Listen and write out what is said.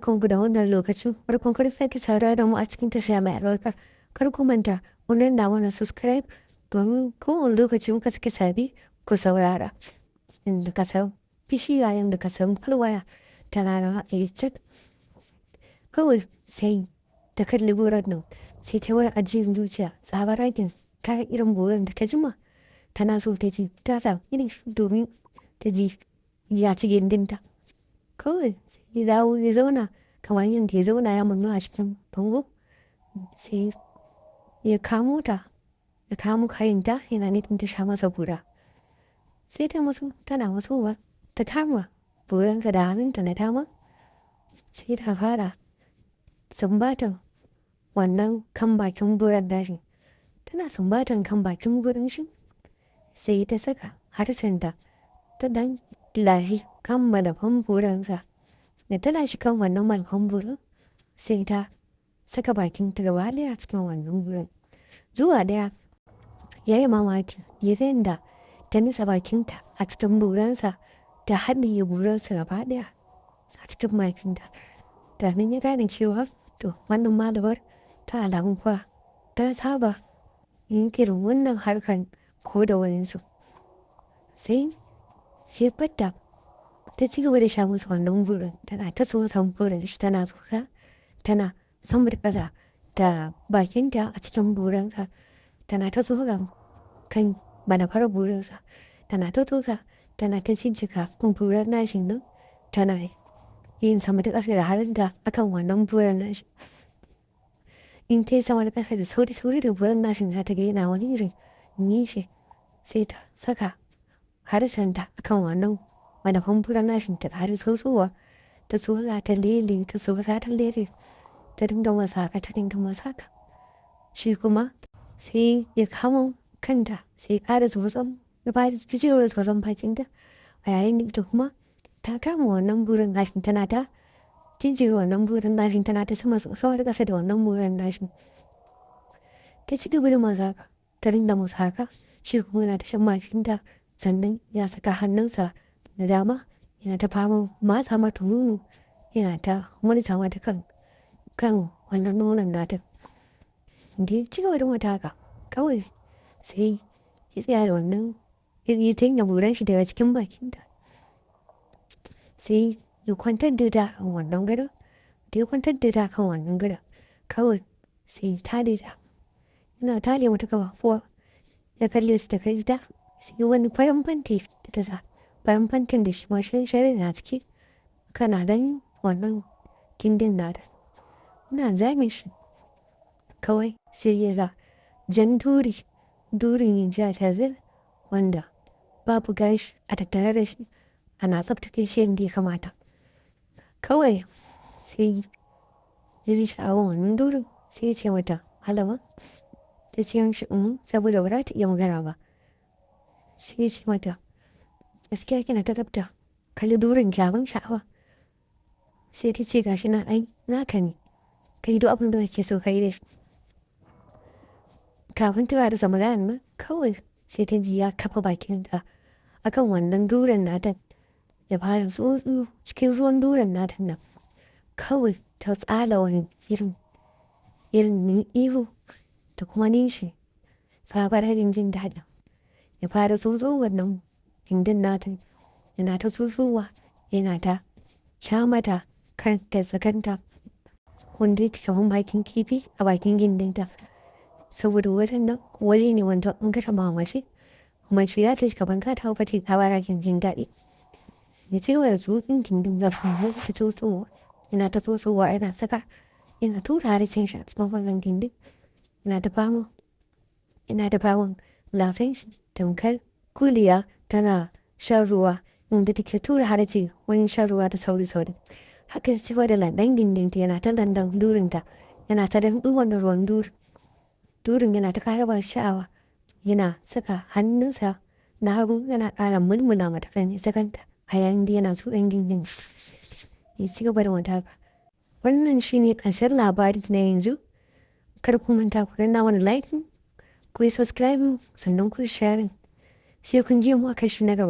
Kun da wannan lokacin farkon karfe ki saurara da mu a cikin tasha mai albarka. Kar ku manta ku danna mana subscribe domin kowane lokaci muka sake sabi ku saurara. Inda ka san fishi yayin da ka san kalwaya tana da matsayi cik. Kawai sai ta kalli buran nan sai ta wani ajiyar zuciya tsabaragen ta irin buran da ta jima tana so ta ji ta samu irin domin ta ji ya ci gindinta. Kawai sai dawo ya zauna kamar yadda ya zauna ya mannu a cikin bango sai ya kamo ta ya kamo kayanta yana nufin ta sha masa bura sai ta maso tana masowa ta kama buransa da hannunta na dama sai ta fara sumbatan wannan kan bakin buran dashi tana sumbatan kan bakin buran shi sai ta saka harshenta ta dan lashi kan malafan buransa da ta lashi kan wannan malafan buran sai ta saka bakin ta gaba daya cikin wannan buran zuwa daya ya yi mamaki ya da ta nisa bakinta a cikin buransa ta haɗiye buransa gaba daya a cikin bakinta da nan ya gane cewa to wannan malamar ta alamun fa ta saba yin kirin wannan harkan ko da waninsu sai ya fata ta ci gaba da sha musu wannan burin tana ta so burin shi tana sosa tana samar ƙasa da bakinta a cikin buransa tana ta sosa kan manafar burinsa tana ta sosa tana ta cincika buran nashin nan tana yin sama da ƙasa da halinta akan wannan buran nashi in ta yi sama da ƙasa da sauri da buran nashin za ta ga yana wani irin nishi sai ta saka harshenta akan wannan manafan buran nashin ta har sosowa ta sosa ta lele ta sosa ta lele ta dinga masaka ta dinga masaka shi kuma sai ya kama kanta sai ya ƙara sosan ya fara fitowar sosan bakinta a yayin da ita kuma ta kama wannan burin nashin tana ta jinjiri wannan burin nashin tana ta sama da ƙasa da wannan burin nashin ta ci gaba da masaka ta rinda masaka shi kuma yana ta shan mashinta sannan ya saka hannunsa da dama yana ta fama matsa mata nono yana ta murza mata kan wannan nonon nata da ya ci gaba da mata haka kawai sai ya tsaya da wannan ya tanya buran shi daga cikin bakinta sai ya kwantar da ta kan wannan gado da ya kwantar da ta kan wannan gado kawai sai ta da ta yana tale mata kafafuwa ya kalle su ta kai ta sai wani farin fanti da ta sa farin fantin da shi ma shari na ciki kana dan wannan gindin nata ina zame shi kawai sai ya ga jan durin yin ja ta zir wanda babu gashi a tattare da shi ana tsabtace shi yadda ya kamata kawai sai ya ji sha'awar wannan durin sai ya ce mata halama ta ce shi saboda ba za ta iya magana ba sai ya ce mata gaskiya kina ta tsabta kalli durin kyawun sha'awa sai ta ce gashi na ai naka ne kai duk abin da kake so kai da shi kafin ta da magana nan kawai sai ta ji ya kafa bakinta akan wannan duran natan ya fara tsotso cikin ruwan duran natan nan kawai ta tsala wani irin ihu da kuma nishi sabar hajin jin daɗin ya fara tsotso wannan hindin natan yana ta tsotsowa yana ta sha mata kan da tsakanta wanda ya kamar bakin kifi a bakin gindinta saboda wajen nan waje ne wanda in kashe mamashi mace ya ta shiga banka ta fati ta bara jin daɗi ya ce wa tsotsin gindin da fahimtar ta tsotsowa yana ta tsotsowa yana saka yana tura harshen shi a cikin wannan gindin yana ta faman lafiyan shi tamkar kuliya tana shan ruwa inda take tura harshe wani shan ruwa da sauri haka ci da landan gindinta yana ta landan durinta yana ta dan da ruwan durin yana ta kara ba sha'awa yana saka hannunsa na hagu yana ƙara mulmula mata kan sakanta a yayin da yana tsuɗan gindin ya ci gaba da wata wannan shine ƙarshen labari na yanzu kar ku manta ku danna wani like ku yi subscribe sannan ku share sai kun ji mu a kashi na gaba